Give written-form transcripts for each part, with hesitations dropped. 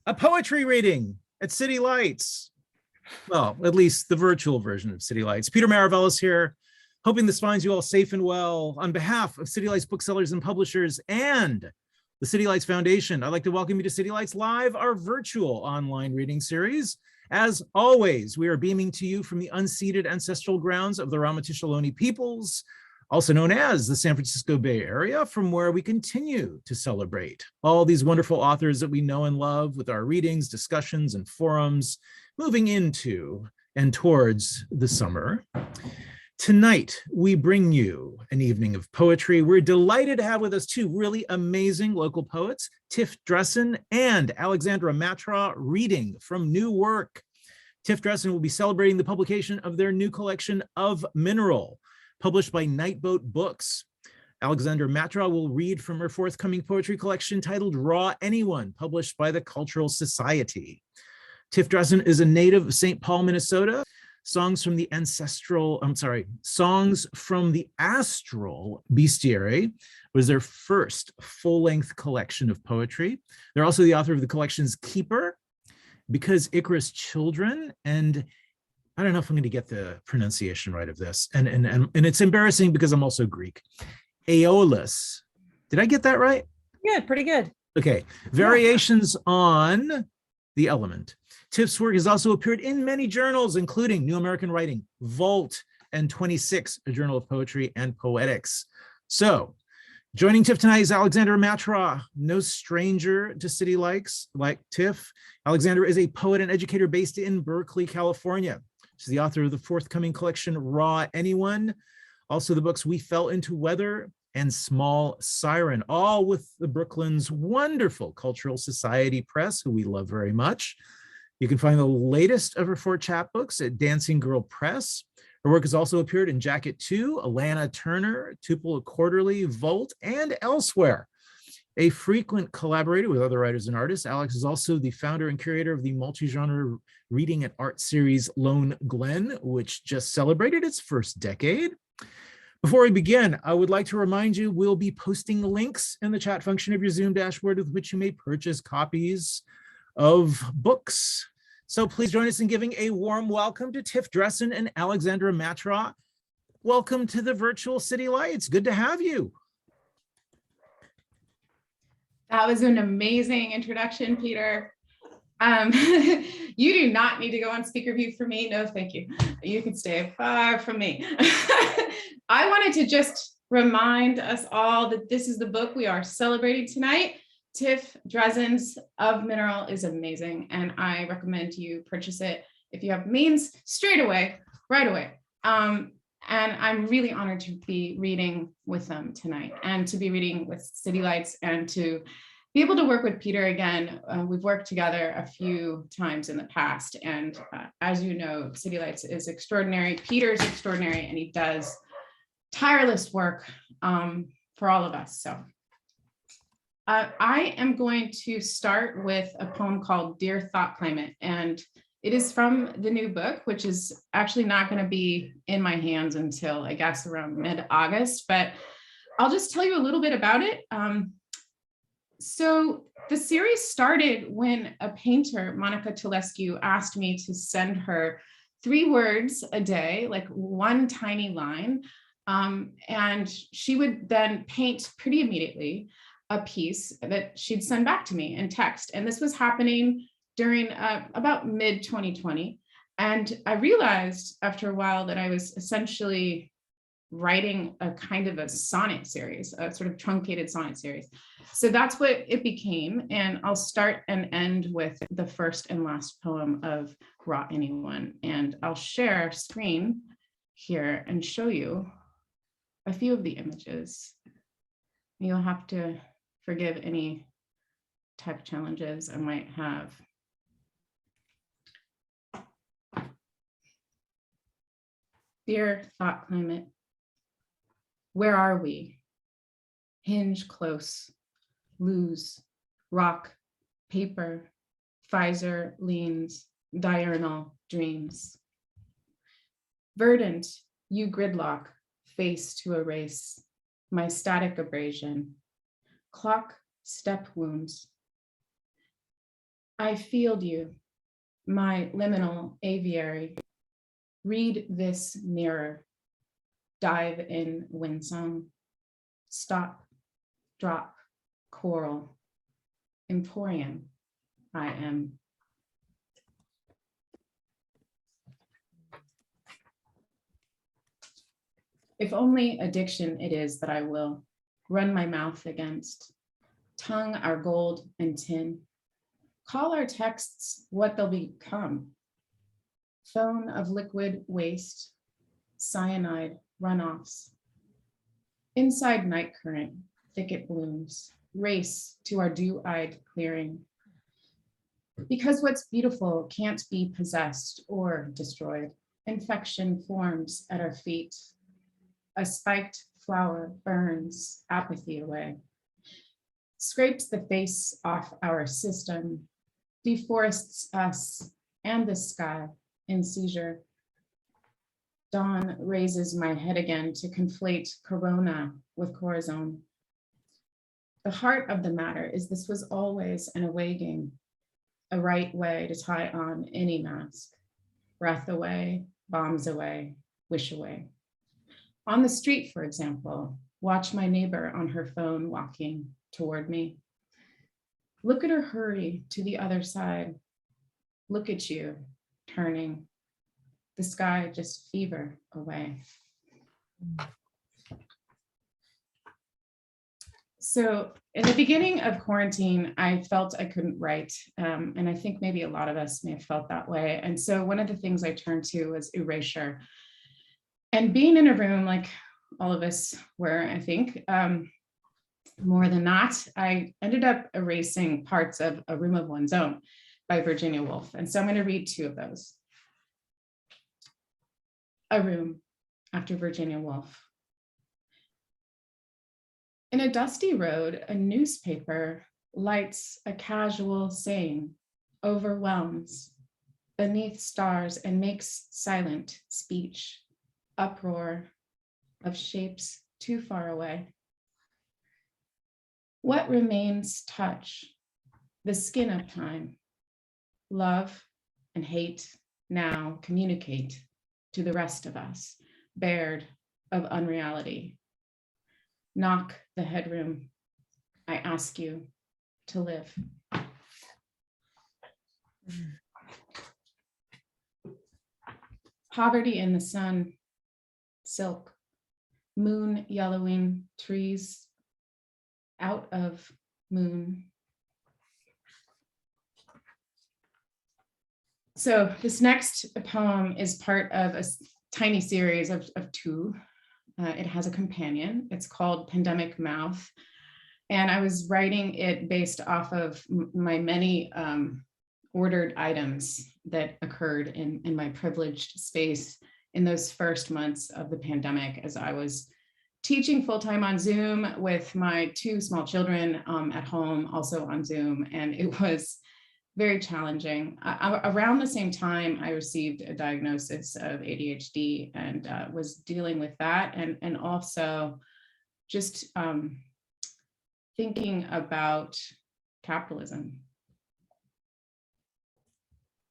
a poetry reading at City Lights. Well, at least the virtual version of City Lights. Peter Maravellis here, hoping this finds you all safe and well. On behalf of City Lights booksellers and publishers and the City Lights Foundation, I'd like to welcome you to City Lights Live, our virtual online reading series. As always, we are beaming to you from the unceded ancestral grounds of the Ramaytush Ohlone peoples, also known as the San Francisco Bay Area, from where we continue to celebrate all these wonderful authors that we know and love with our readings, discussions, and forums, moving into and towards the summer. Tonight, we bring you an evening of poetry. We're delighted to have with us two really amazing local poets, Tiff Dressen and Alexandra Mattraw, reading from new work. Tiff Dressen will be celebrating the publication of their new collection, Ephemeral, published by Nightboat Books. Alexandra Mattraw will read from her forthcoming poetry collection titled Raw Anyone, published by the Cultural Society. Tiff Dressen is a native of St. Paul, Minnesota. Songs from the Astral Bestiary was their first full-length collection of poetry. They're also the author of the collections Keeper, Because Icarus Children, and I don't know if I'm going to get the pronunciation right of this, and it's embarrassing because I'm also Greek. Aeolus. Did I get that right? Yeah, pretty good. Okay. Variations on the element. Tiff's work has also appeared in many journals, including New American Writing, Volt, and 26, a journal of poetry and poetics. So, joining Tiff tonight is Alexandra Mattraw, no stranger to City Lights like Tiff. Alexandra is a poet and educator based in Berkeley, California. She's the author of the forthcoming collection, Raw Anyone, also the books We Fell Into Weather and Small Siren, all with the Brooklyn's wonderful Cultural Society Press, who we love very much. You can find the latest of her 4 chapbooks at Dancing Girl Press. Her work has also appeared in Jacket 2, Alana Turner, Tupelo Quarterly, Volt, and elsewhere. A frequent collaborator with other writers and artists, Alex is also the founder and curator of the multi-genre reading and art series Lone Glen, which just celebrated its first decade. Before we begin, I would like to remind you we'll be posting links in the chat function of your Zoom dashboard with which you may purchase copies of books. So please join us in giving a warm welcome to Tiff Dressen and Alexandra Mattraw. Welcome to the virtual City Lights. Good to have you. That was an amazing introduction, Peter. You do not need to go on speaker view for me. No, thank you. You can stay far from me. I wanted to just remind us all that this is the book we are celebrating tonight. Tiff Dressen's Ephemeral is amazing, and I recommend you purchase it if you have means right away. And I'm really honored to be reading with them tonight and to be reading with City Lights and to be able to work with Peter again. We've worked together a few times in the past, and as you know, City Lights is extraordinary. Peter's extraordinary, and he does tireless work for all of us. So I am going to start with a poem called Dear Thought Climate, and it is from the new book, which is actually not going to be in my hands until I guess around mid-August, but I'll just tell you a little bit about it. So the series started when a painter, Monica Telescu, asked me to send her 3 words a day, like one tiny line, and she would then paint pretty immediately a piece that she'd send back to me in text. And this was happening during about mid-2020. And I realized after a while that I was essentially writing a kind of a sonnet series, a sort of truncated sonnet series. So that's what it became. And I'll start and end with the first and last poem of Raw Anyone. And I'll share screen here and show you a few of the images. You'll have to forgive any tech challenges I might have. Dear Thought Climate, where are we? Hinge close, lose, rock, paper, Pfizer leans, diurnal dreams. Verdant, you gridlock, face to erase, my static abrasion, clock step wounds. I field you, my liminal aviary. Read this mirror. Dive in windsong. Stop, drop, choral. Emporium, I am. If only addiction it is that I will run my mouth against. Tongue our gold and tin. Call our texts what they'll become. Phone of liquid waste, cyanide runoffs. Inside night current, thicket blooms, race to our dew-eyed clearing. Because what's beautiful can't be possessed or destroyed. Infection forms at our feet. A spiked flower burns apathy away. Scrapes the face off our system, deforests us and the sky in seizure. Dawn raises my head again to conflate corona with corazon. The heart of the matter is this was always an away game, a right way to tie on any mask. Breath away, bombs away, wish away. On the street, for example, watch my neighbor on her phone walking toward me. Look at her hurry to the other side. Look at you turning. The sky just fever away. So in the beginning of quarantine, I felt I couldn't write. And I think maybe a lot of us may have felt that way. And so one of the things I turned to was erasure. And being in a room like all of us were, I think, more than not, I ended up erasing parts of A Room of One's Own by Virginia Woolf. And so I'm going to read two of those. A Room, after Virginia Woolf. In a dusty road, a newspaper lights a casual saying, overwhelms, beneath stars and makes silent speech, uproar of shapes too far away. What remains touch, the skin of time, love and hate now communicate to the rest of us, bared of unreality. Knock the headroom, I ask you to live. Poverty in the sun, silk, moon yellowing, trees out of moon. So this next poem is part of a tiny series of two. It has a companion. It's called Pandemic Mouth. And I was writing it based off of my many ordered items that occurred in my privileged space in those first months of the pandemic, as I was teaching full-time on Zoom with my two small children at home, also on Zoom. And it was very challenging. Around the same time, I received a diagnosis of ADHD and was dealing with that. And also just thinking about capitalism.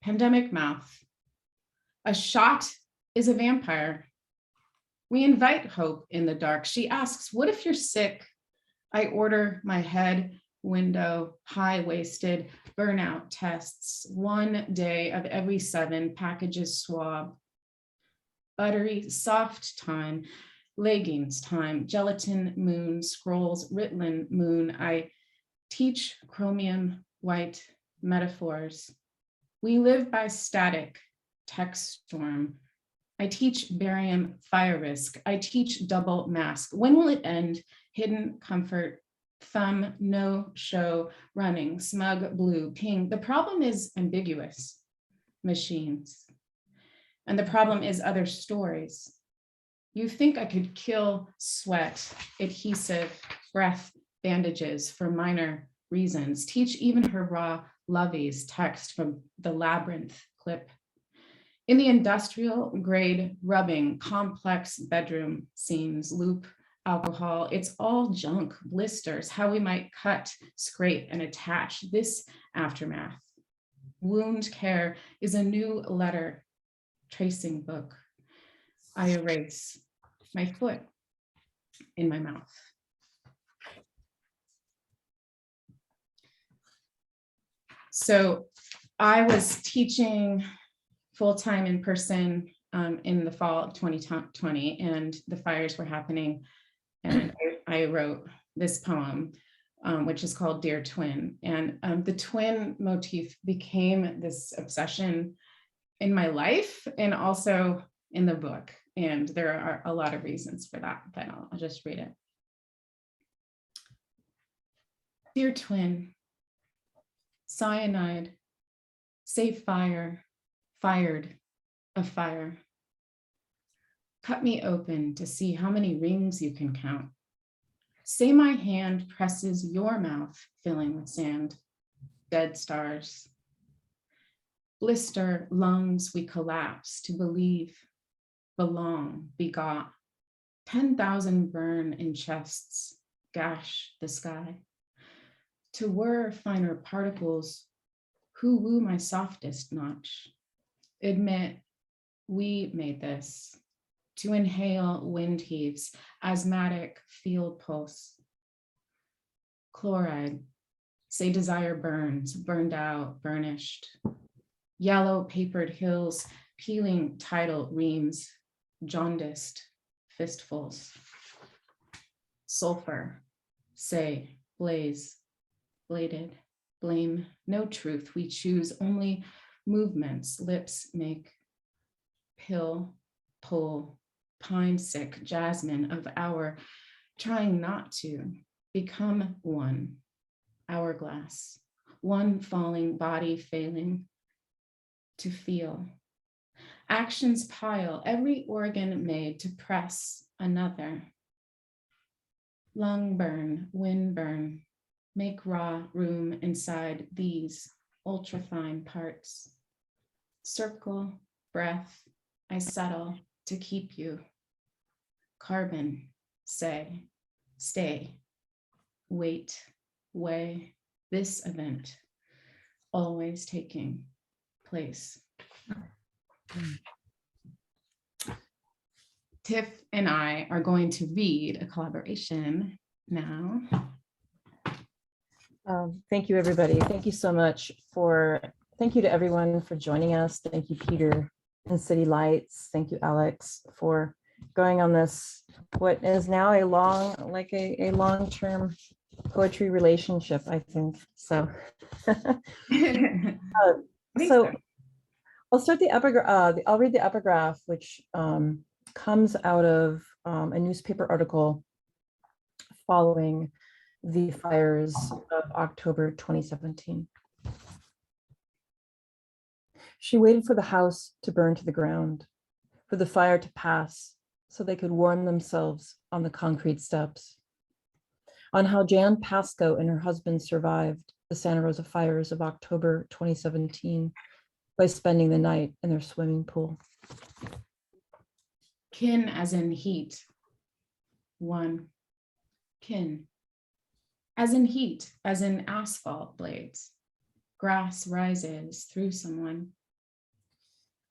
Pandemic mouth. A shot is a vampire. We invite hope in the dark. She asks, what if you're sick? I order my head window, high-waisted burnout tests, 1 day of every 7 packages swab. Buttery, soft time, leggings time, gelatin moon, scrolls, Ritalin moon. I teach chromium white metaphors. We live by static, text storm. I teach barium fire risk. I teach double mask. When will it end? Hidden comfort, thumb, no show, running, smug blue, ping. The problem is ambiguous, machines. And the problem is other stories. You think I could kill sweat, adhesive, breath, bandages for minor reasons. Teach even her raw lovies text from the labyrinth clip. In the industrial grade rubbing, complex bedroom scenes, loop, alcohol, it's all junk, blisters, how we might cut, scrape, and attach this aftermath. Wound care is a new letter tracing book. I erase my foot in my mouth. So I was teaching full-time in person in the fall of 2020, and the fires were happening. And I wrote this poem, which is called Dear Twin. And the twin motif became this obsession in my life and also in the book. And there are a lot of reasons for that, but I'll just read it. Dear twin, cyanide, say fire, fired a fire. Cut me open to see how many rings you can count. Say my hand presses your mouth, filling with sand, dead stars. Blister lungs we collapse to believe, belong, begot. 10,000 burn in chests, gash the sky. To whir finer particles, who woo my softest notch. Admit, we made this. To inhale wind heaves, asthmatic field pulse. Chloride, say desire burns, burned out, burnished. Yellow papered hills, peeling tidal reams, jaundiced fistfuls. Sulfur, say blaze, bladed, blame, no truth, we choose only movements, lips make. Pill, pull, pine sick jasmine of our trying not to become one, hourglass, one falling body failing to feel. Actions pile, every organ made to press another. Lung burn, wind burn, make raw room inside these ultrafine parts. Circle, breath, I settle to keep you. Carbon, say, stay, wait, weigh, this event, always taking place. Tiff and I are going to read a collaboration now. Thank you, everybody. Thank you so much thank you to everyone for joining us. Thank you, Peter and City Lights. Thank you, Alex, for going on this, what is now a long-term poetry relationship, I think. So, so I'll start the epigraph. I'll read the epigraph, which comes out of a newspaper article following the fires of October 2017. She waited for the house to burn to the ground, for the fire to pass so they could warm themselves on the concrete steps. On how Jan Pascoe and her husband survived the Santa Rosa fires of October 2017 by spending the night in their swimming pool. Kin as in heat. One. Kin. As in heat, as in asphalt blades. Grass rises through someone.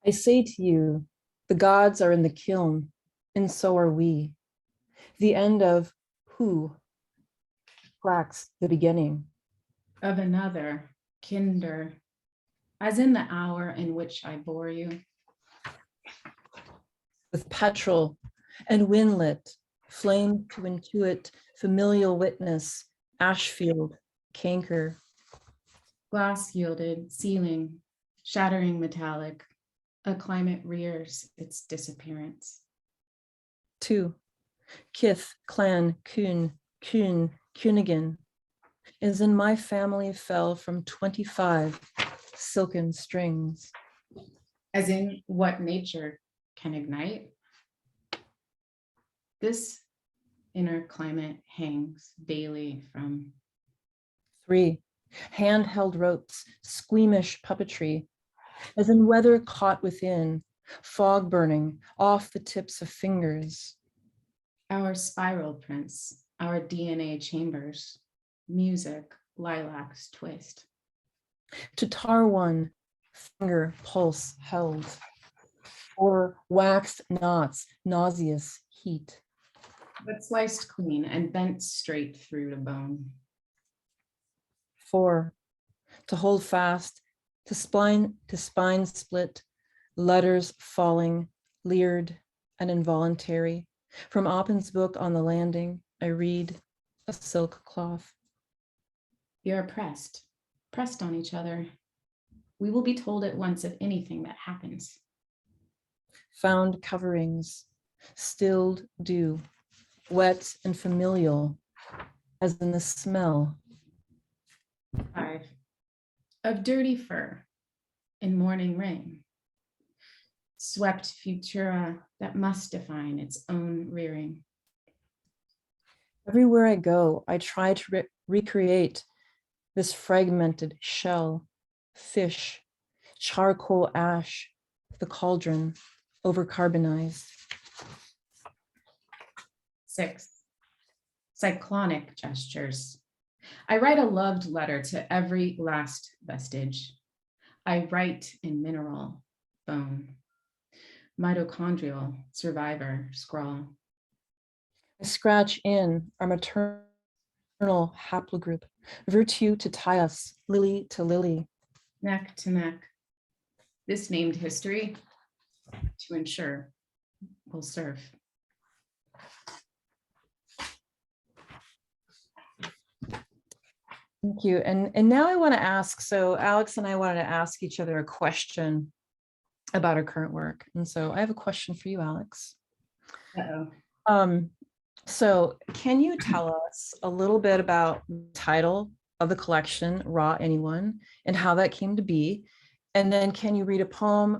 I say to you, the gods are in the kiln, and so are we. The end of who lacks the beginning. Of another, kinder, as in the hour in which I bore you. With petrol and windlit, flame to intuit, familial witness, ashfield, canker. Glass yielded, ceiling, shattering metallic. A climate rears its disappearance. 2. Kith, clan, Kuhn, Kunigan, is in my family fell from 25 silken strings. As in what nature can ignite. This inner climate hangs daily from. 3. Handheld ropes, squeamish puppetry, as in weather caught within, fog burning off the tips of fingers. Our spiral prints, our DNA chambers, music, lilacs twist. To tar one, finger pulse held, or waxed knots, nauseous heat. But sliced clean and bent straight through the bone. 4, to hold fast, to spine split, letters falling, leered and involuntary. From Oppin's book On the Landing, I read a silk cloth. You're pressed on each other. We will be told at once of anything that happens. Found coverings, stilled dew, wet and familial, as in the smell. 5, of dirty fur in morning rain. Swept futura that must define its own rearing. Everywhere I go, I try to recreate this fragmented shell, fish, charcoal ash, the cauldron, overcarbonized. 6, cyclonic gestures. I write a loved letter to every last vestige. I write in mineral, bone, mitochondrial survivor scrawl. I scratch in our maternal haplogroup, virtue to tie us, lily to lily. Neck to neck. This named history to ensure will serve. Thank you. And now I want to ask, so Alex and I wanted to ask each other a question about our current work. And so I have a question for you, Alex. Uh-oh. So can you tell us a little bit about the title of the collection, Raw Anyone, and how that came to be? And then can you read a poem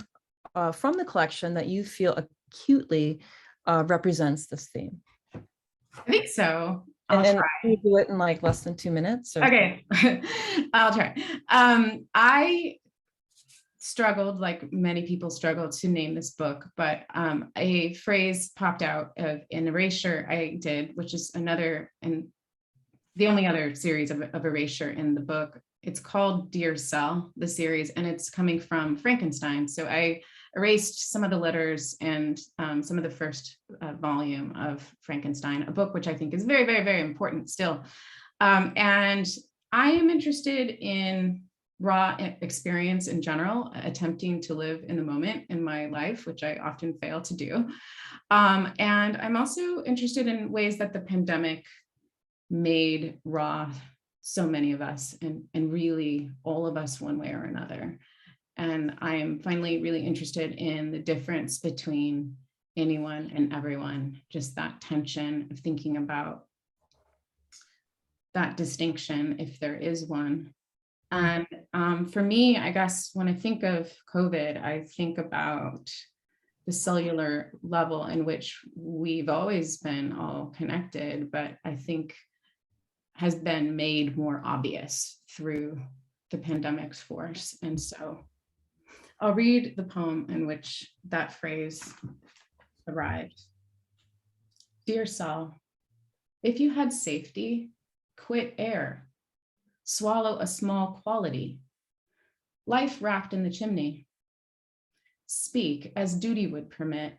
from the collection that you feel acutely represents this theme? I think so. And then can you do it in like less than 2 minutes? Or? Okay, I'll try. I struggled, like many people struggled, to name this book, but a phrase popped out of an erasure I did, which is another and the only other series of erasure in the book. It's called Dear Cell, the series, and it's coming from Frankenstein. So I erased some of the letters and some of the first volume of Frankenstein, a book which I think is very, very, very important still. And I am interested in raw experience in general, attempting to live in the moment in my life, which I often fail to do. And I'm also interested in ways that the pandemic made raw so many of us, and really all of us one way or another. And I am finally really interested in the difference between anyone and everyone, just that tension of thinking about that distinction, if there is one. And for me, I guess when I think of COVID, I think about the cellular level in which we've always been all connected, but I think has been made more obvious through the pandemic's force. And so I'll read the poem in which that phrase arrived. Dear Saul, if you had safety, quit air, swallow a small quality, life wrapped in the chimney. Speak as duty would permit.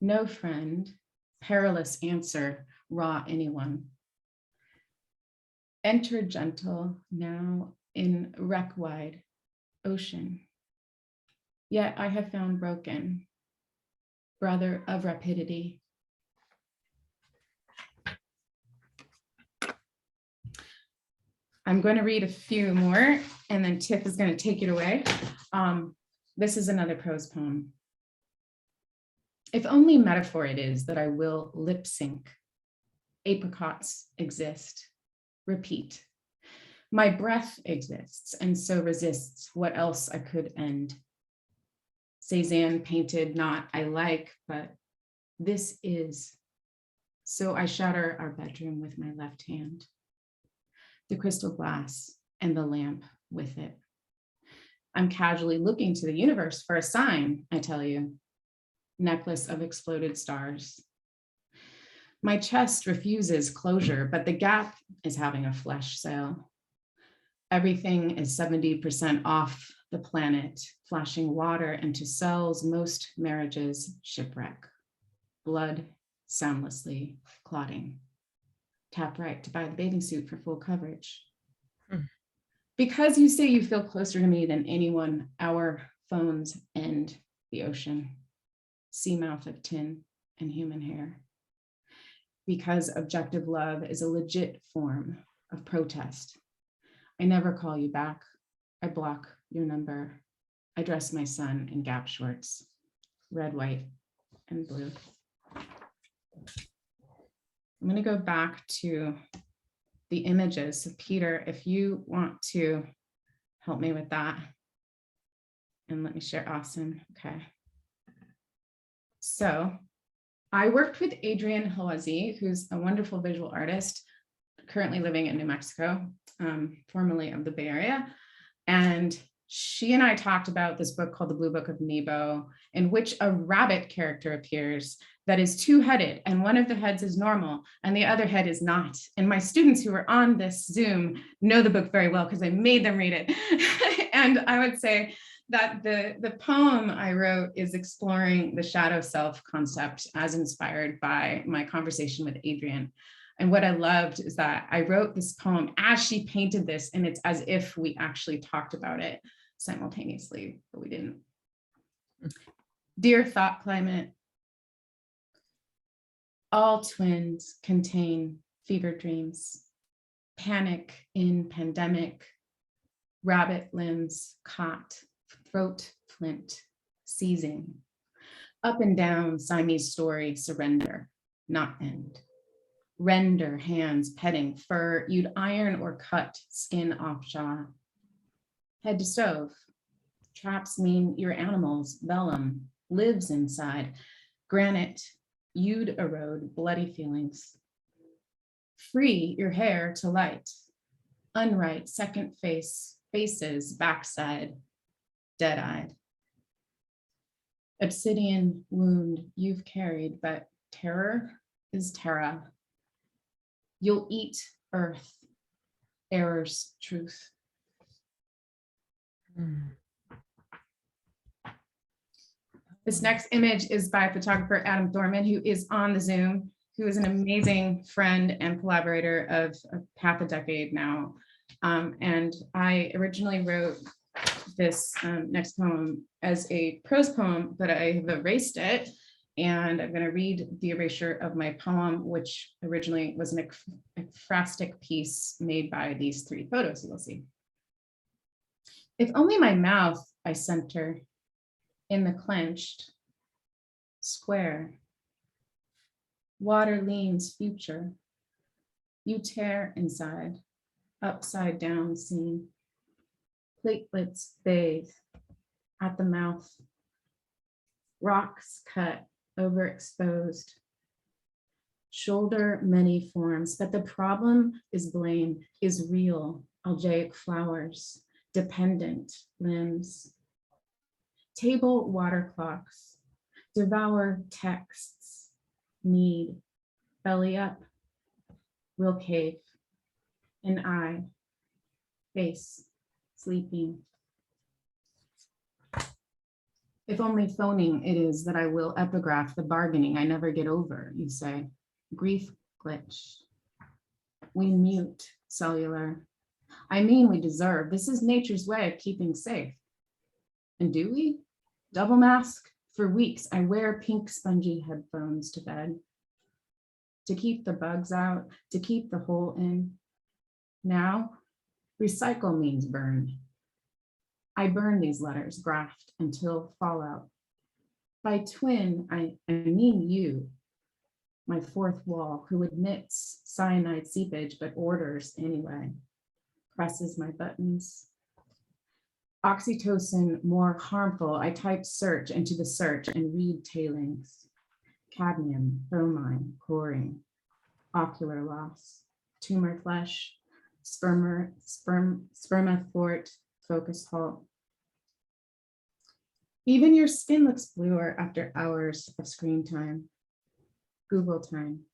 No friend, perilous answer, raw anyone. Enter gentle now in wreck-wide ocean. Yet I have found broken, brother of rapidity. I'm going to read a few more, and then Tiff is going to take it away. This is another prose poem. If only metaphor it is that I will lip sync. Apricots exist. Repeat. My breath exists, and so resists what else I could end. Cézanne painted not I like, but this is. So I shatter our bedroom with my left hand. The crystal glass and the lamp with it. I'm casually looking to the universe for a sign, I tell you. Necklace of exploded stars. My chest refuses closure, but the gap is having a flesh sale. Everything is 70% off the the planet, flashing water into cells, most marriages shipwreck. Blood soundlessly clotting. Tap right to buy the bathing suit for full coverage. Because you say you feel closer to me than anyone, our phones end the ocean. Seamouth of tin and human hair. Because objective love is a legit form of protest. I never call you back. I block your number. I dress my son in Gap shorts, red, white, and blue. I'm going to go back to the images. So Peter, if you want to help me with that. And let me share, awesome, okay. So I worked with Adrienne Hawazi, who's a wonderful visual artist, currently living in New Mexico, formerly of the Bay Area. And she and I talked about this book called The Blue Book of Nebo, in which a rabbit character appears that is two-headed, and one of the heads is normal and the other head is not. And my students who are on this Zoom know the book very well because I made them read it. And I would say that the poem I wrote is exploring the shadow self concept as inspired by my conversation with Adrienne. And what I loved is that I wrote this poem as she painted this, and it's as if we actually talked about it simultaneously, but we didn't. Dear thought climate, all twins contain fever dreams, panic in pandemic, rabbit limbs caught, throat flint seizing, up and down Siamese story, surrender, not end. Render hands petting fur, you'd iron or cut skin off jaw. Head to stove, traps mean your animals, vellum, lives inside. Granite, you'd erode bloody feelings. Free your hair to light, unright second faces, backside, dead-eyed. Obsidian wound you've carried, but terror is terra. You'll eat earth, error's truth. This next image is by photographer Adam Thorman, who is on the Zoom, who is an amazing friend and collaborator of half a decade now. And I originally wrote this next poem as a prose poem, but I have erased it. And I'm going to read the erasure of my poem, which originally was an ekphrastic piece made by these three photos you'll see. If only my mouth I center in the clenched square. Water leans future. You tear inside, upside down scene. Platelets bathe at the mouth. Rocks cut, overexposed. Shoulder many forms, but the problem is blame, is real. Algaic flowers, dependent limbs. Table water clocks, devour texts, need, belly up, will cave, an eye, face, sleeping. If only phoning it is that I will epigraph the bargaining I never get over, you say. Grief glitch. We mute cellular. I mean, we deserve. This is nature's way of keeping safe. And do we? Double mask? For weeks, I wear pink spongy headphones to bed. To keep the bugs out, to keep the hole in. Now, recycle means burn. I burn these letters, graft until fallout. By twin, I mean you, my fourth wall, who admits cyanide seepage, but orders anyway, presses my buttons. Oxytocin more harmful, I type search into the search and read tailings. Cadmium, bromine, chlorine, ocular loss, tumor flesh, spermathort, focus halt. Even your skin looks bluer after hours of screen time. Google time.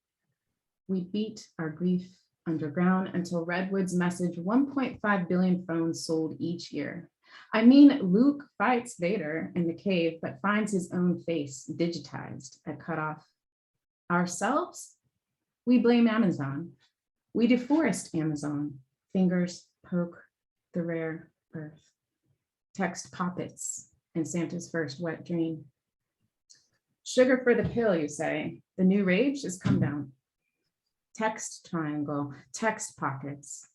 We beat our grief underground until Redwood's message 1.5 billion phones sold each year. I mean, Luke fights Vader in the cave, but finds his own face digitized at cutoff. Ourselves? We blame Amazon. We deforest Amazon. Fingers poke the rare earth. Text poppets and Santa's first wet dream. Sugar for the pill, you say. The new rage is come down. Text triangle, text pockets.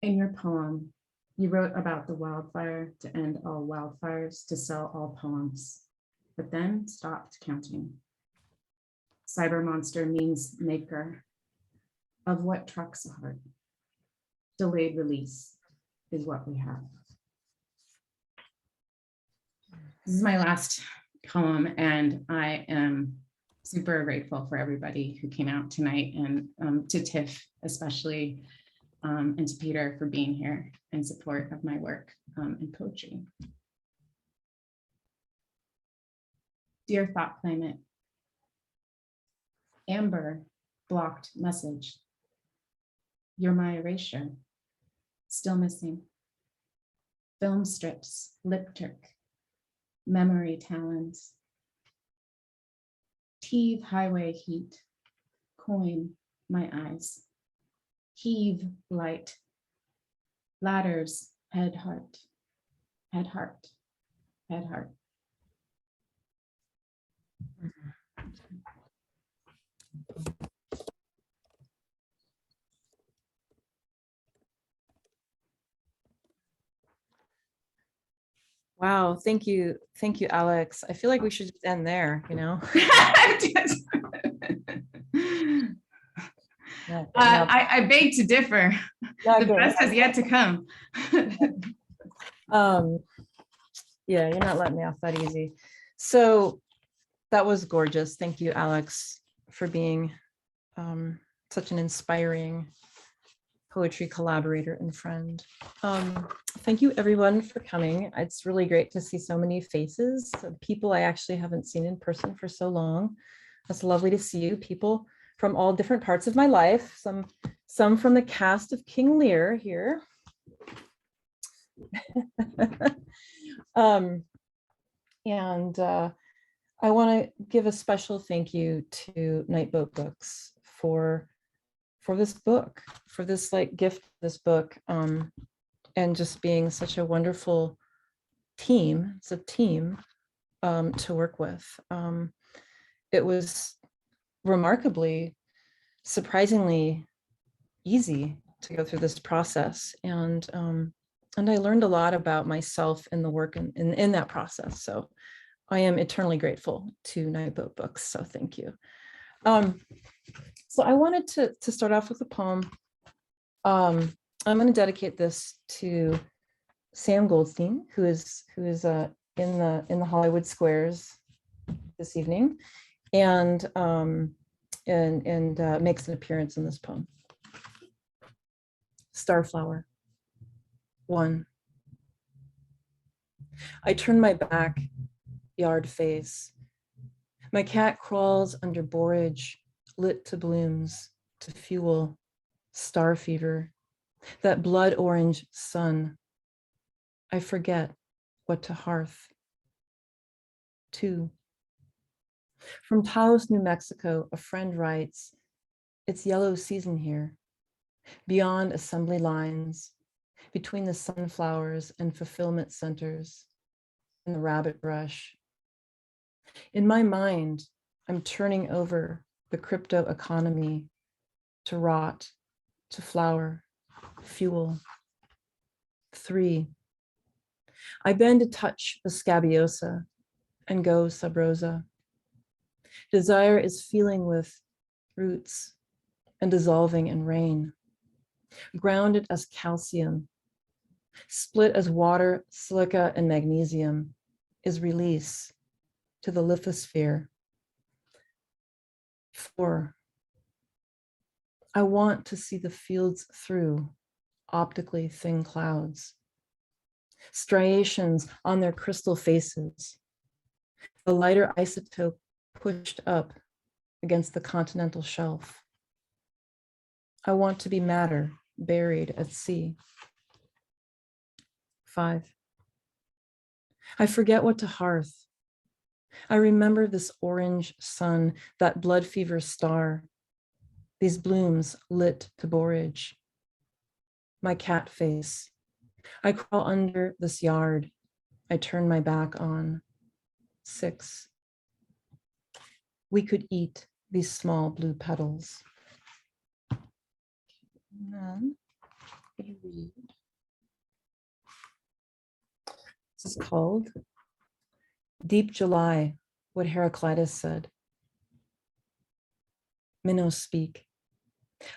In your poem, you wrote about the wildfire to end all wildfires, to sell all poems, but then stopped counting. Cyber monster means maker of what trucks a heart. Delayed release is what we have. This is my last poem, and I am super grateful for everybody who came out tonight, and to Tiff especially, and to Peter for being here in support of my work in poetry. Dear Thought Planet, Amber blocked message. You're my erasure, still missing. Film strips, lip trick, memory talons. Teeve highway heat, coin my eyes. Heave light, ladders, head heart, head heart, head heart. Wow, thank you, Alex. I feel like we should just end there, you know? Yeah, I beg to differ. The good. best has yet to come. Yeah, you're not letting me off that easy. So that was gorgeous. Thank you, Alex, for being such an inspiring poetry collaborator and friend. Thank you everyone for coming. It's really great to see so many faces of people I actually haven't seen in person for so long. It's lovely to see you, people from all different parts of my life. Some from the cast of King Lear here. I want to give a special thank you to Nightboat Books for this book, for this like gift, this book, and just being such a wonderful team. It's a team to work with. It was remarkably, surprisingly easy to go through this process, and I learned a lot about myself in the work in that process. So I am eternally grateful to Nightboat Books. So thank you. So I wanted to start off with a poem. I'm going to dedicate this to Sam Goldstein, who is in the Hollywood Squares this evening, and makes an appearance in this poem. Starflower. 1. I turn my back, yard face. My cat crawls under borage, lit to blooms, to fuel, star fever, that blood orange sun. I forget what to hearth. 2. From Taos, New Mexico, a friend writes, it's yellow season here, beyond assembly lines, between the sunflowers and fulfillment centers and the rabbit brush. In my mind, I'm turning over the crypto economy to rot, to flower, fuel. 3. I bend to touch the scabiosa and go sub rosa. Desire is feeling with roots and dissolving in rain. Grounded as calcium, split as water, silica, and magnesium, is release to the lithosphere. 4. I want to see the fields through optically thin clouds, striations on their crystal faces, the lighter isotope pushed up against the continental shelf. I want to be matter buried at sea. 5. I forget what to hearth. I remember this orange sun, that blood fever star, these blooms lit to borage. My cat face. I crawl under this yard. I turn my back on. 6. We could eat these small blue petals. And then I'm going to read. This is called Deep July, What Heraclitus Said. Minnows speak.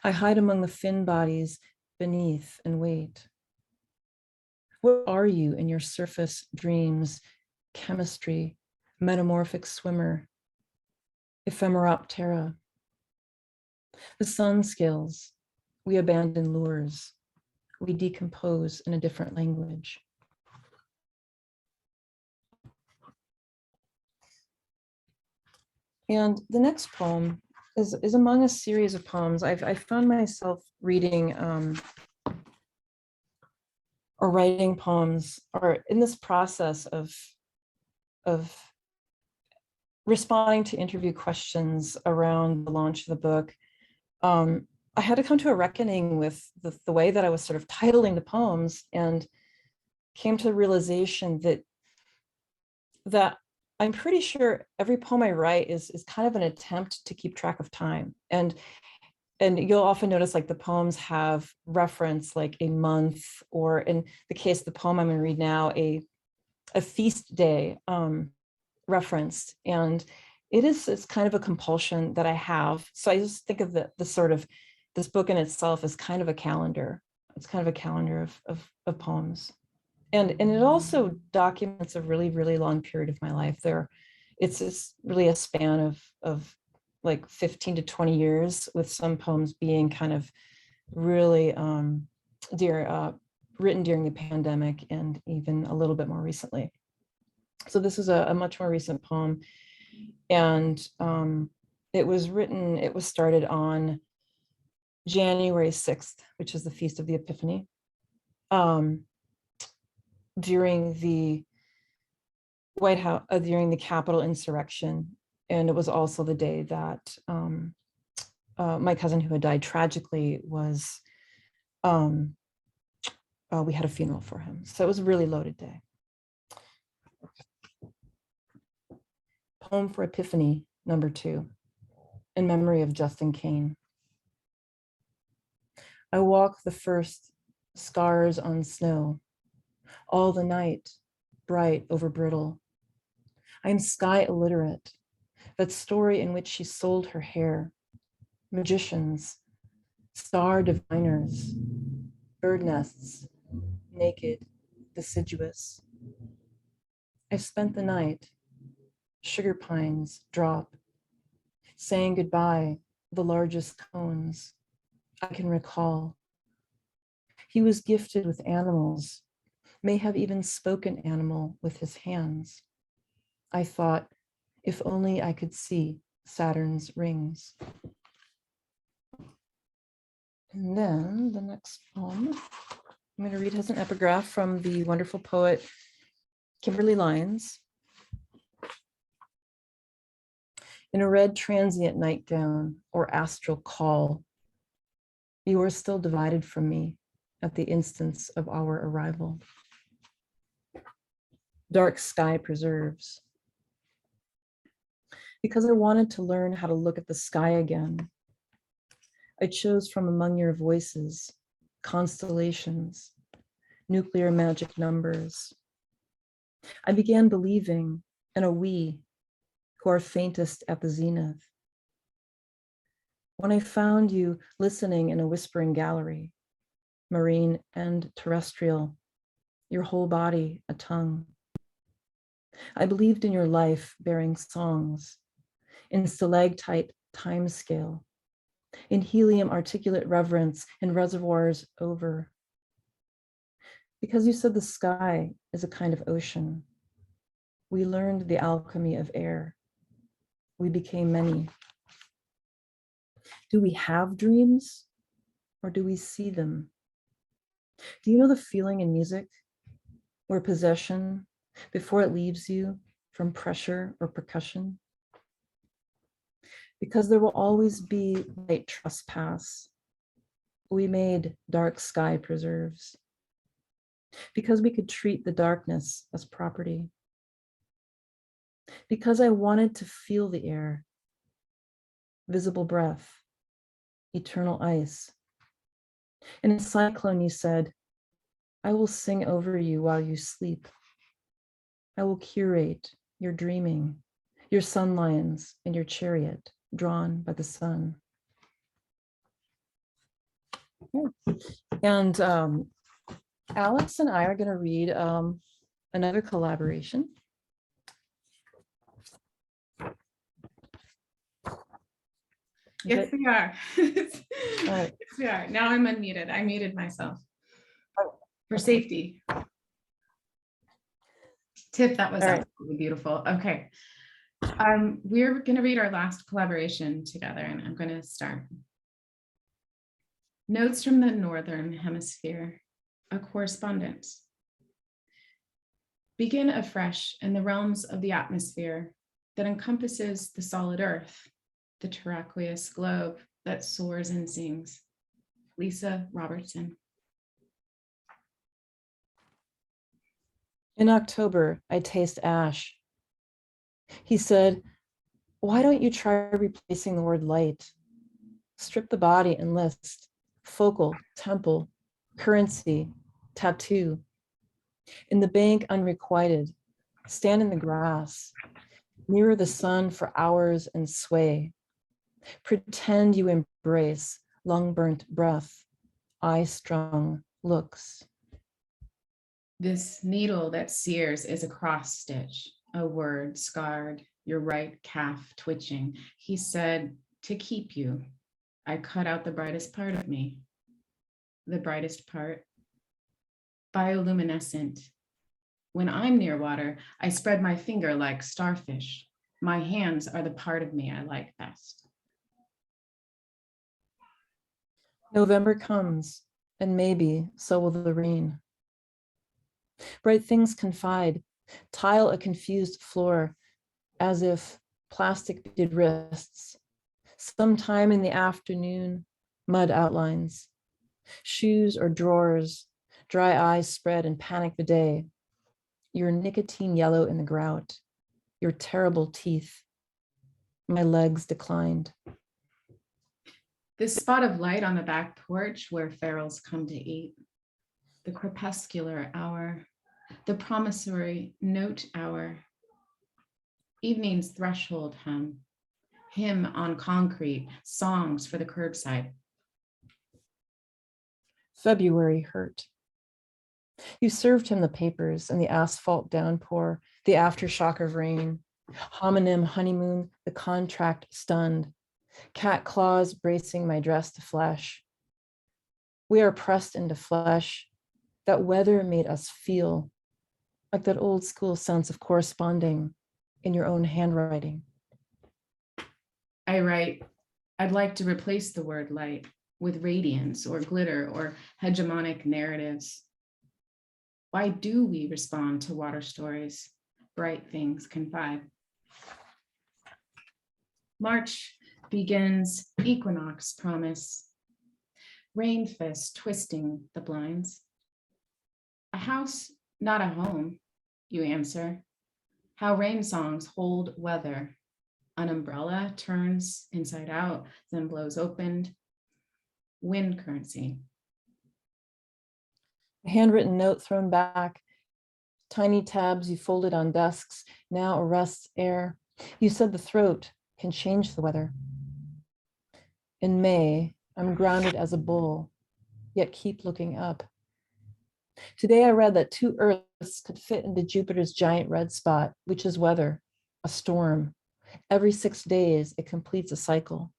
I hide among the fin bodies beneath and wait. What are you in your surface dreams, chemistry, metamorphic swimmer, ephemeroptera? The sun skills, we abandon lures, we decompose in a different language. And the next poem is among a series of poems. I found myself reading or writing poems, or in this process of responding to interview questions around the launch of the book. I had to come to a reckoning with the way that I was sort of titling the poems, and came to the realization that I'm pretty sure every poem I write is kind of an attempt to keep track of time. And you'll often notice like the poems have reference like a month, or in the case of the poem I'm going to read now, a feast day referenced. And it's kind of a compulsion that I have. So I just think of the sort of this book in itself as kind of a calendar. It's kind of a calendar of poems. And it also documents a really, really long period of my life. It's really a span of like 15 to 20 years, with some poems being kind of really written during the pandemic and even a little bit more recently. So this is a much more recent poem. And it was started on January 6th, which is the Feast of the Epiphany. During the White House, during the Capitol insurrection. And it was also the day that my cousin, who had died tragically, was, we had a funeral for him. So it was a really loaded day. Poem for Epiphany, number 2, in memory of Justin Kane. I walk the first scars on snow, all the night, bright over brittle. I am sky illiterate, that story in which she sold her hair, magicians, star diviners, bird nests, naked, deciduous. I spent the night, sugar pines drop, saying goodbye, the largest cones I can recall. He was gifted with animals, may have even spoken animal with his hands. I thought, if only I could see Saturn's rings. And then the next poem I'm going to read has an epigraph from the wonderful poet Kimberly Lyons. In a red transient nightgown or astral call, you are still divided from me at the instance of our arrival. Dark sky preserves. Because I wanted to learn how to look at the sky again, I chose from among your voices, constellations, nuclear magic numbers. I began believing in a we who are faintest at the zenith. When I found you listening in a whispering gallery, marine and terrestrial, your whole body a tongue. I believed in your life bearing songs, in stalactite time scale, in helium articulate reverence, in reservoirs over. Because you said the sky is a kind of ocean, we learned the alchemy of air. We became many. Do we have dreams or do we see them? Do you know the feeling in music or possession before it leaves you from pressure or percussion. Because there will always be light trespass. We made dark sky preserves. Because we could treat the darkness as property. Because I wanted to feel the air, visible breath, eternal ice. In a cyclone, you said, I will sing over you while you sleep. I will curate your dreaming, your sun lions and your chariot drawn by the sun. And Alex and I are going to read another collaboration. Yes, we are. Right. Yes, we are. Now I'm unmuted. I muted myself for safety. Tiff, that was All right. absolutely beautiful. Okay. We're going to read our last collaboration together, and I'm going to start. Notes from the Northern Hemisphere, a correspondence. Begin afresh in the realms of the atmosphere that encompasses the solid earth, the terraqueous globe that soars and sings. Lisa Robertson. In October, I taste ash. He said, why don't you try replacing the word light? Strip the body and list focal, temple, currency, tattoo. In the bank unrequited, stand in the grass, mirror the sun for hours and sway. Pretend you embrace lung-burnt breath, eye-strung looks. This needle that sears is a cross stitch, a word scarred, your right calf twitching. He said, to keep you, I cut out the brightest part of me. The brightest part, bioluminescent. When I'm near water, I spread my finger like starfish. My hands are the part of me I like best. November comes, and maybe so will the rain. Bright things confide, tile a confused floor, as if plastic beaded wrists. Sometime in the afternoon, mud outlines. Shoes or drawers, dry eyes spread in panic bidet. Your nicotine yellow in the grout, your terrible teeth. My legs declined. This spot of light on the back porch where ferals come to eat. The crepuscular hour, the promissory note hour. Evening's threshold hymn on concrete, songs for the curbside. February hurt. You served him the papers and the asphalt downpour, the aftershock of rain, homonym honeymoon, the contract stunned, cat claws bracing my dress to flesh. We are pressed into flesh. That weather made us feel like that old school sense of corresponding in your own handwriting. I write, I'd like to replace the word light with radiance or glitter or hegemonic narratives. Why do we respond to water stories? Bright things confide. March begins equinox promise. Rain fist twisting the blinds. A house, not a home, you answer. How rain songs hold weather. An umbrella turns inside out, then blows open. Wind currency. A handwritten note thrown back. Tiny tabs you folded on desks now arrests air. You said the throat can change the weather. In May, I'm grounded as a bull, yet keep looking up. Today I read that 2 Earths could fit into Jupiter's giant red spot, which is weather, a storm. Every 6 days, it completes a cycle.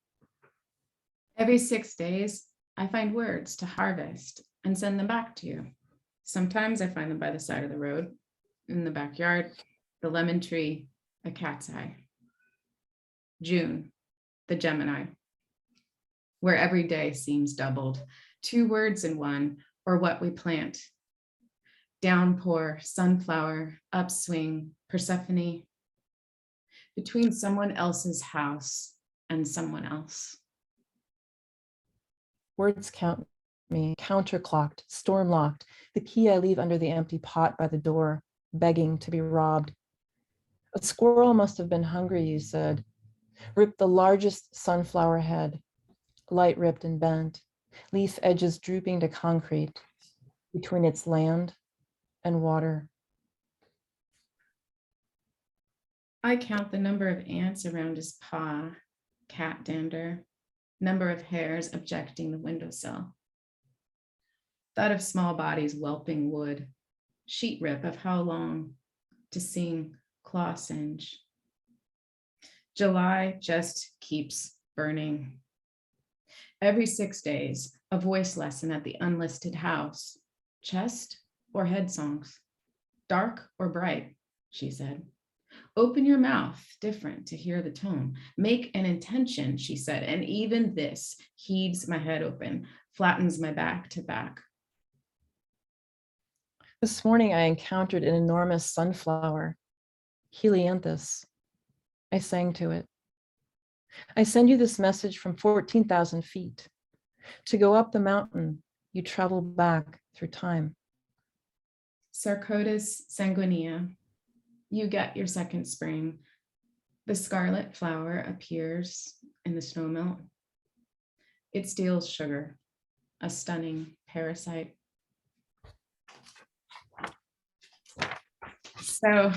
Every 6 days, I find words to harvest and send them back to you. Sometimes I find them by the side of the road, in the backyard, the lemon tree, a cat's eye. June, the Gemini, where every day seems doubled, 2 words in one, or what we plant. downpour, sunflower, upswing, Persephone, between someone else's house and someone else. Words count me, counterclocked, storm-locked, the key I leave under the empty pot by the door, begging to be robbed. A squirrel must have been hungry, you said. Ripped the largest sunflower head, light ripped and bent, leaf edges drooping to concrete between its land and water. I count the number of ants around his paw, cat dander, number of hairs objecting the windowsill. Thought of small bodies whelping wood, sheet rip of how long to sing claw singe. July just keeps burning. Every 6 days, a voice lesson at the unlisted house, chest or head songs, dark or bright, she said. Open your mouth, different to hear the tone. Make an intention, she said, and even this heaves my head open, flattens my back to back. This morning I encountered an enormous sunflower, Helianthus. I sang to it. I send you this message from 14,000 feet. To go up the mountain, you travel back through time. Sarcodes sanguinea, you get your second spring. The scarlet flower appears in the snowmelt. It steals sugar, a stunning parasite. So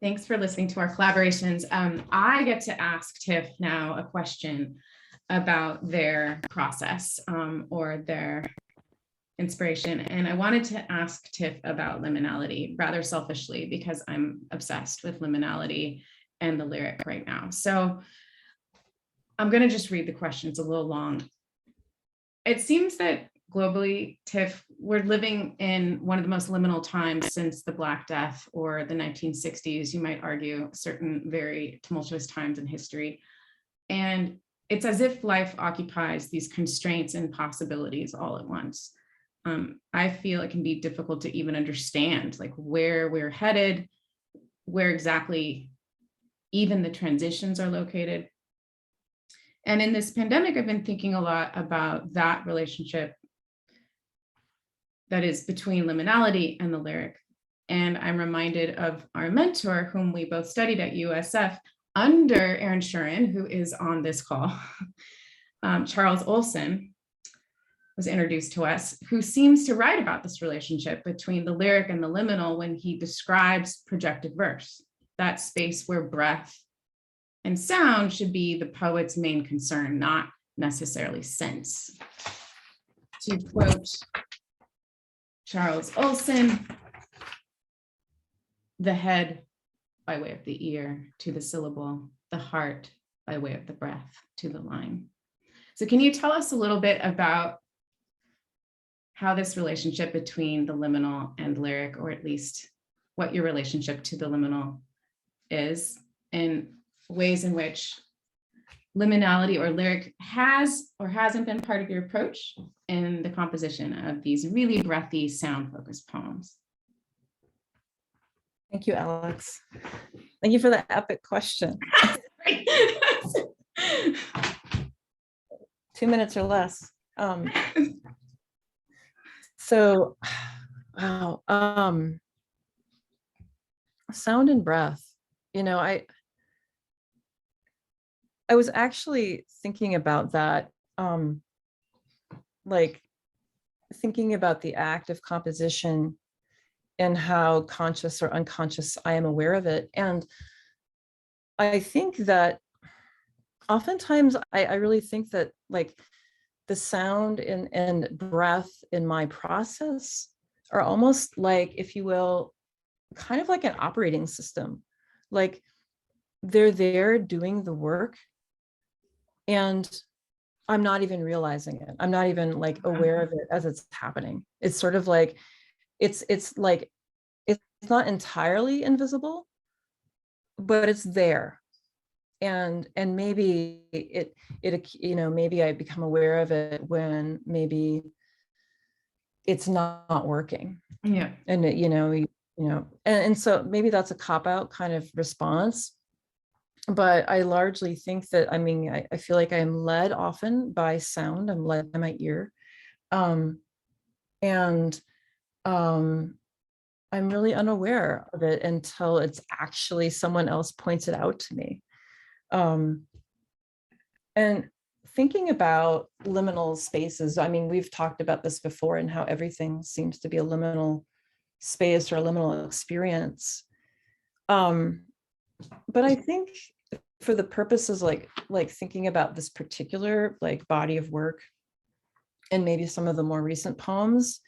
thanks for listening to our collaborations. I get to ask Tiff now a question about their process or their inspiration. And I wanted to ask Tiff about liminality rather selfishly because I'm obsessed with liminality and the lyric right now. So I'm going to just read the question. It's a little long. It seems that globally, Tiff, we're living in one of the most liminal times since the Black Death or the 1960s, you might argue, certain very tumultuous times in history. And it's as if life occupies these constraints and possibilities all at once. I feel it can be difficult to even understand like where we're headed, where exactly even the transitions are located. And in this pandemic, I've been thinking a lot about that relationship that is between liminality and the lyric. And I'm reminded of our mentor, whom we both studied at USF under Aaron Shurin, who is on this call. Charles Olson was introduced to us, who seems to write about this relationship between the lyric and the liminal when he describes projected verse, that space where breath and sound should be the poet's main concern, not necessarily sense. To quote Charles Olson, the head by way of the ear to the syllable, the heart by way of the breath to the line. So can you tell us a little bit about how this relationship between the liminal and lyric, or at least what your relationship to the liminal is, and ways in which liminality or lyric has or hasn't been part of your approach in the composition of these really breathy, sound-focused poems? Thank you, Alex. Thank you for the epic question. 2 minutes or less. So, wow. Sound and breath. You know, I was actually thinking about that, like thinking about the act of composition and how conscious or unconscious I am aware of it. And I think that oftentimes I really think that like the sound and breath in my process are almost like, if you will, kind of like an operating system. Like they're there doing the work and I'm not even realizing it. I'm not even like aware of it as it's happening. It's sort of like, it's like, it's not entirely invisible, but it's there. And maybe it, you know, maybe I become aware of it when maybe it's not working. Yeah. And it, and so maybe that's a cop-out kind of response. But I largely think that, I mean, I feel like I'm led often by sound. I'm led by my ear. And I'm really unaware of it until it's actually someone else points it out to me. And thinking about liminal spaces, I mean, we've talked about this before and how everything seems to be a liminal space or a liminal experience. But I think for the purposes like thinking about this particular like body of work and maybe some of the more recent poems,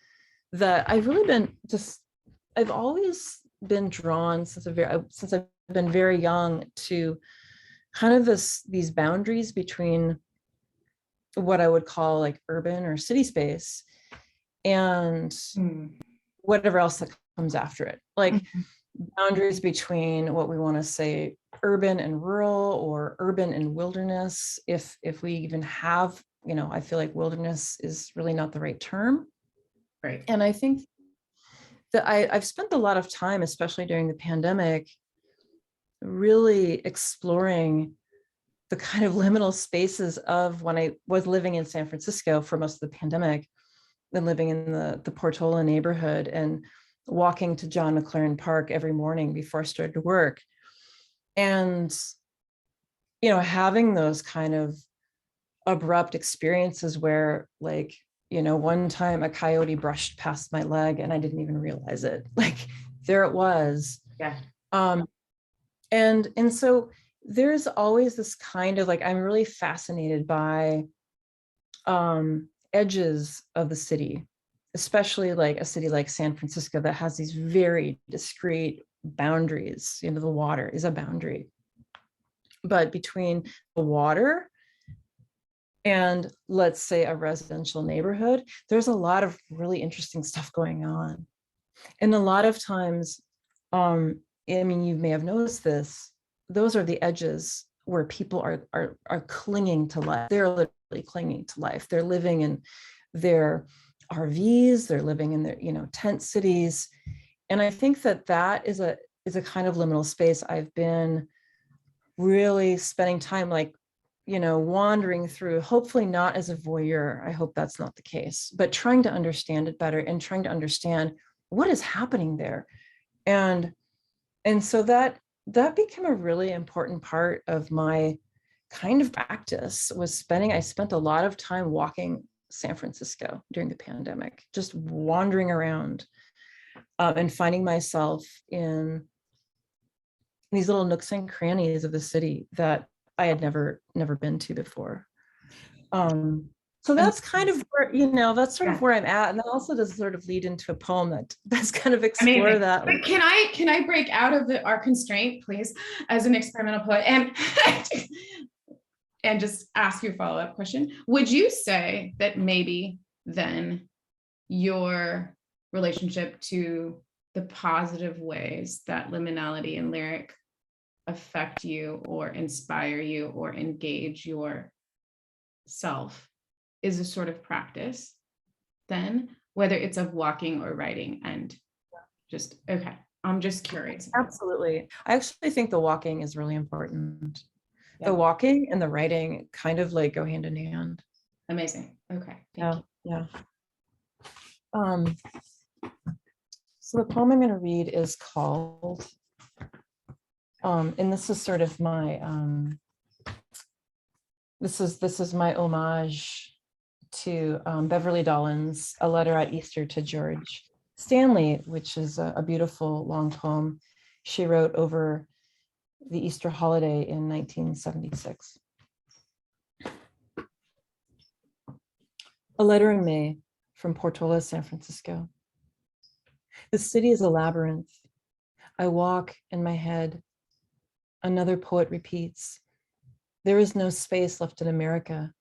that I've really been I've always been drawn since I've been very young to kind of these boundaries between what I would call like urban or city space and whatever else that comes after it. Like boundaries between what we want to say urban and rural, or urban and wilderness, if we even have, I feel like wilderness is really not the right term. Right. And I think that I've spent a lot of time, especially during the pandemic, really exploring the kind of liminal spaces of when I was living in San Francisco for most of the pandemic, and living in the Portola neighborhood and walking to John McLaren Park every morning before I started to work. And, having those kind of abrupt experiences where, like, one time a coyote brushed past my leg and I didn't even realize it. Like, there it was. Yeah. And so there's always this kind of like, I'm really fascinated by edges of the city, especially like a city like San Francisco that has these very discrete boundaries. The water is a boundary, but between the water and, let's say, a residential neighborhood, there's a lot of really interesting stuff going on. And a lot of times, I mean, you may have noticed this, those are the edges where people are clinging to life. They're literally clinging to life. They're living in their RVs, they're living in their, tent cities. And I think that is a kind of liminal space I've been really spending time wandering through, hopefully not as a voyeur. I hope that's not the case, but trying to understand it better and trying to understand what is happening there. And so that became a really important part of my kind of practice. I spent a lot of time walking San Francisco during the pandemic, just wandering around and finding myself in these little nooks and crannies of the city that I had never been to before. So that's kind of where, that's sort of where I'm at. And that also does sort of lead into a poem that's kind of explore Amazing. that. But can I break out of our constraint, please, as an experimental poet, and just ask you a follow-up question? Would you say that maybe then your relationship to the positive ways that liminality and lyric affect you or inspire you or engage yourself is a sort of practice then, whether it's of walking or writing? And just, okay, I'm just curious. Absolutely. I actually think the walking is really important. Yeah. The walking and the writing kind of like go hand in hand. Amazing. Okay. Thank you. Yeah. So the poem I'm going to read is called, and this is sort of my, this is my homage to Beverly Dollins, A Letter at Easter to George Stanley, which is a beautiful long poem she wrote over the Easter holiday in 1976. A letter in May from Portola, San Francisco. The city is a labyrinth. I walk in my head. Another poet repeats, there is no space left in America.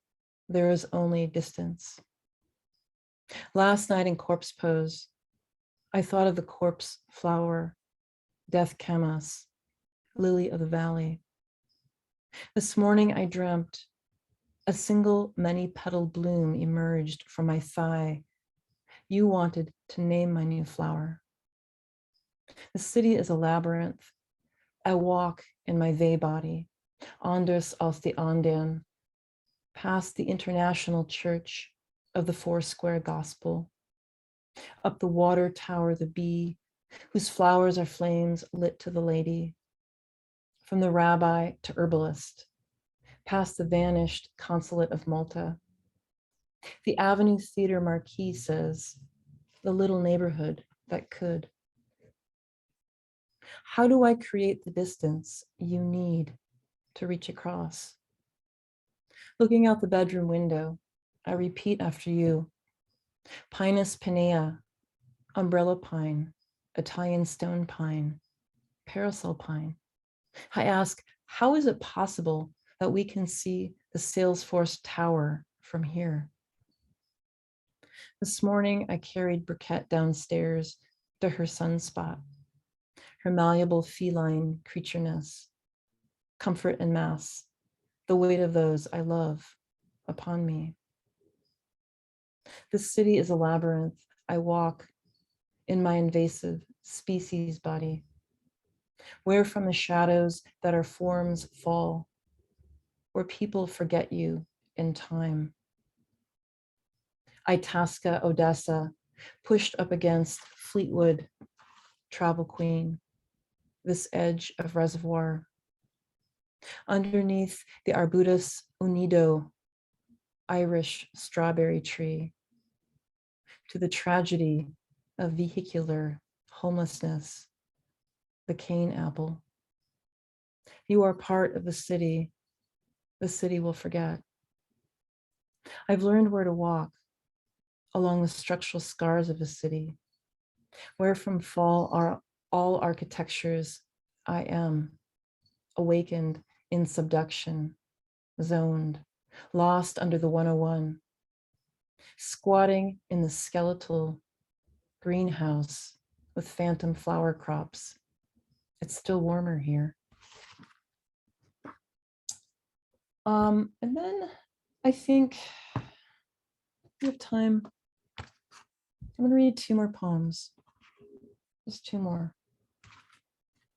There is only distance. Last night in corpse pose, I thought of the corpse flower, death camas, lily of the valley. This morning I dreamt a single many-petaled bloom emerged from my thigh, You wanted to name my new flower. The city is a labyrinth. I walk in my vey body, anders aus die Anden, past the International Church of the Foursquare Gospel, up the water tower, the bee, whose flowers are flames lit to the lady, from the rabbi to herbalist, past the vanished consulate of Malta. The Avenue Theater marquee says, the little neighborhood that could. How do I create the distance you need to reach across? Looking out the bedroom window, I repeat after you. Pinus pinea, umbrella pine, Italian stone pine, parasol pine. I ask, how is it possible that we can see the Salesforce Tower from here? This morning, I carried Briquette downstairs to her sunspot, her malleable feline creatureness, comfort and mass, the weight of those I love upon me. This city is a labyrinth. I walk in my invasive species body, where from the shadows that our forms fall, where people forget you in time. Itasca, Odessa, pushed up against Fleetwood, travel queen, this edge of reservoir. Underneath the Arbutus unido, Irish strawberry tree, to the tragedy of vehicular homelessness, the cane apple. You are part of the city will forget. I've learned where to walk along the structural scars of a city, where from fall are all architectures I am, awakened in subduction, zoned, lost under the 101, squatting in the skeletal greenhouse with phantom flower crops. It's still warmer here. And then I think we have time. I'm gonna read 2 more poems. Just 2 more.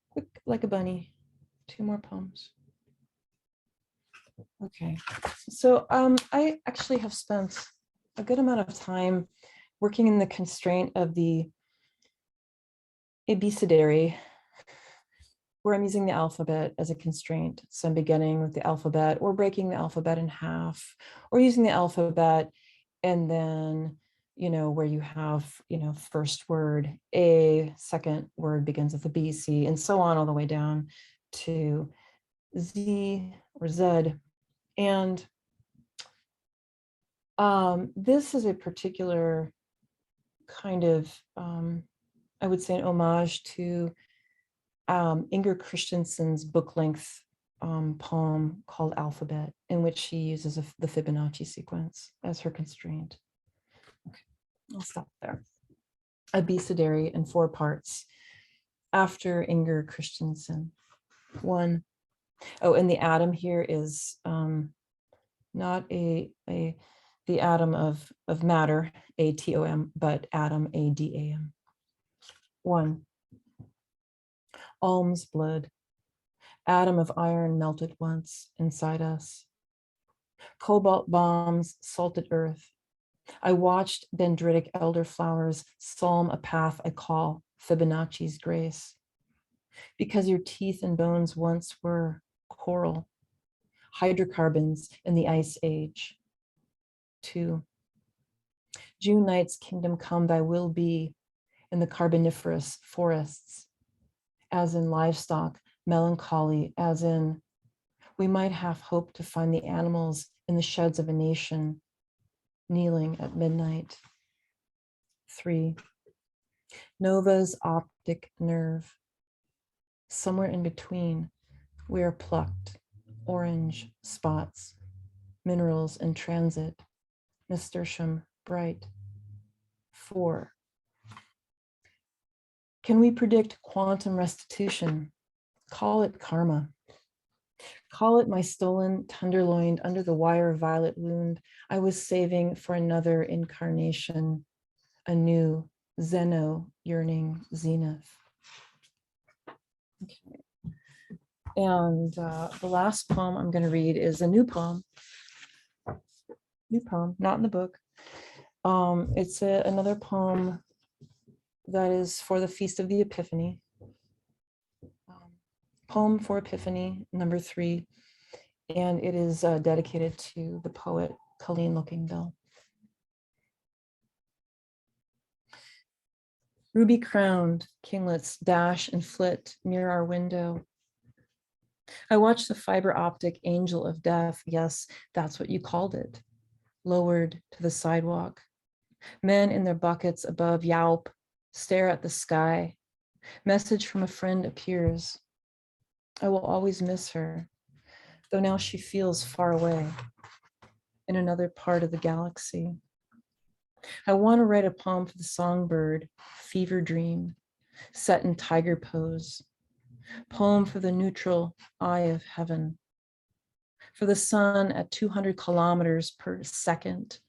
Quick, like a bunny. 2 more poems. Okay, so I actually have spent a good amount of time working in the constraint of the abecedary, where I'm using the alphabet as a constraint. So I'm beginning with the alphabet or breaking the alphabet in half, or using the alphabet and then, where you have, first word A, second word begins with a B, C, and so on all the way down to Z or Z. And this is a particular kind of, I would say, an homage to Inger Christensen's book-length poem called Alphabet, in which she uses the Fibonacci sequence as her constraint. Okay, I'll stop there. Abecedary in 4 parts after Inger Christensen. 1. Oh, and the atom here is not the atom of matter, atom, but atom, ADAM. 1. Alm's blood, atom of iron melted once inside us. Cobalt bombs, salted earth. I watched dendritic elderflowers psalm a path I call Fibonacci's grace. Because your teeth and bones once were coral, hydrocarbons in the ice age. 2. June night's kingdom come, thy will be in the carboniferous forests, as in livestock, melancholy, as in, we might have hoped to find the animals in the sheds of a nation, kneeling at midnight. 3. Nova's optic nerve. Somewhere in between, we are plucked, orange spots, minerals in transit, nasturtium bright. 4. Can we predict quantum restitution? Call it karma. Call it my stolen tenderloin under the wire violet wound I was saving for another incarnation, a new Zeno yearning zenith. Okay. And the last poem I'm going to read is a new poem, not in the book. It's another poem that is for the Feast of the Epiphany. Poem for Epiphany, number 3, and it is dedicated to the poet Colleen Lookingbill. Ruby crowned kinglets dash and flit near our window. I watch the fiber optic angel of death. Yes, that's what you called it. Lowered to the sidewalk. Men in their buckets above yawp, stare at the sky. Message from a friend appears. I will always miss her, though now she feels far away in another part of the galaxy. I want to write a poem for the songbird, fever dream, set in tiger pose. Poem for the neutral eye of heaven. For the sun at 200 kilometers per second.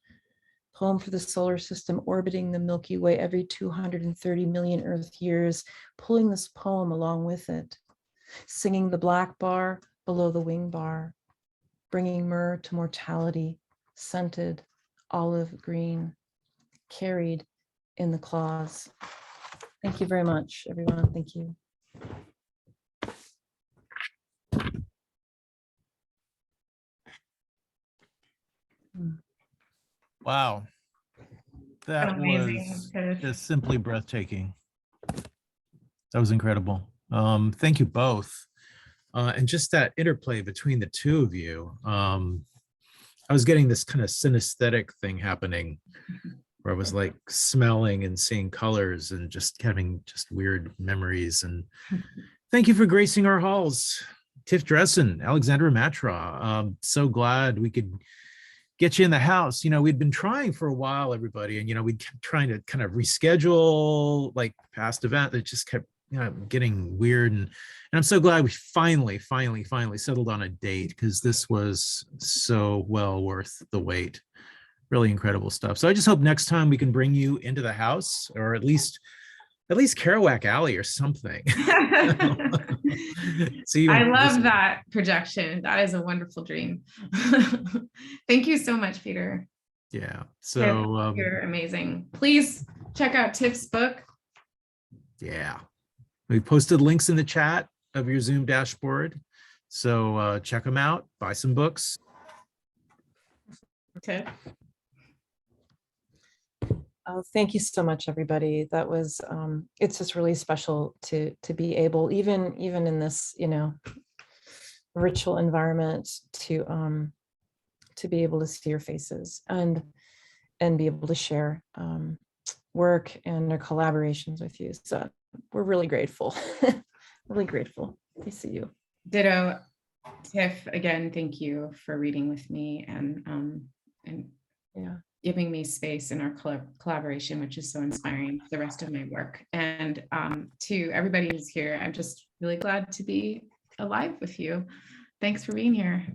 Poem for the solar system orbiting the Milky Way every 230 million Earth years, pulling this poem along with it. Singing the black bar below the wing bar. Bringing myrrh to mortality, scented, olive green, carried in the claws. Thank you very much, everyone. Thank you. Wow. That Amazing, was Tiff. just simply breathtaking. That was incredible. Thank you both. And just that interplay between the two of you. I was getting this kind of synesthetic thing happening where I was like smelling and seeing colors and just having just weird memories. And thank you for gracing our halls. Tiff Dressen, Alexandra Mattraw. So glad we could get you in the house. You know, we'd been trying for a while, everybody, and, you know, we'd kept trying to kind of reschedule like past event that just kept, you know, getting weird. And I'm so glad we finally settled on a date, because this was so well worth the wait. Really incredible stuff. So I just hope next time we can bring you into the house, or at least Kerouac Alley or something. So I love that projection. That is a wonderful dream. Thank you so much, Peter. Yeah. So you're amazing. Please check out Tiff's book. Yeah. We posted links in the chat of your Zoom dashboard. So check them out, buy some books. Okay. Thank you so much, everybody. That was, it's just really special to be able, even in this, you know, virtual environment, to be able to see your faces and be able to share work and their collaborations with you. So we're really grateful, really grateful to see you. Ditto. Tiff, again, thank you for reading with me and yeah, giving me space in our collaboration, which is so inspiring for the rest of my work. And to everybody who's here, I'm just really glad to be alive with you. Thanks for being here.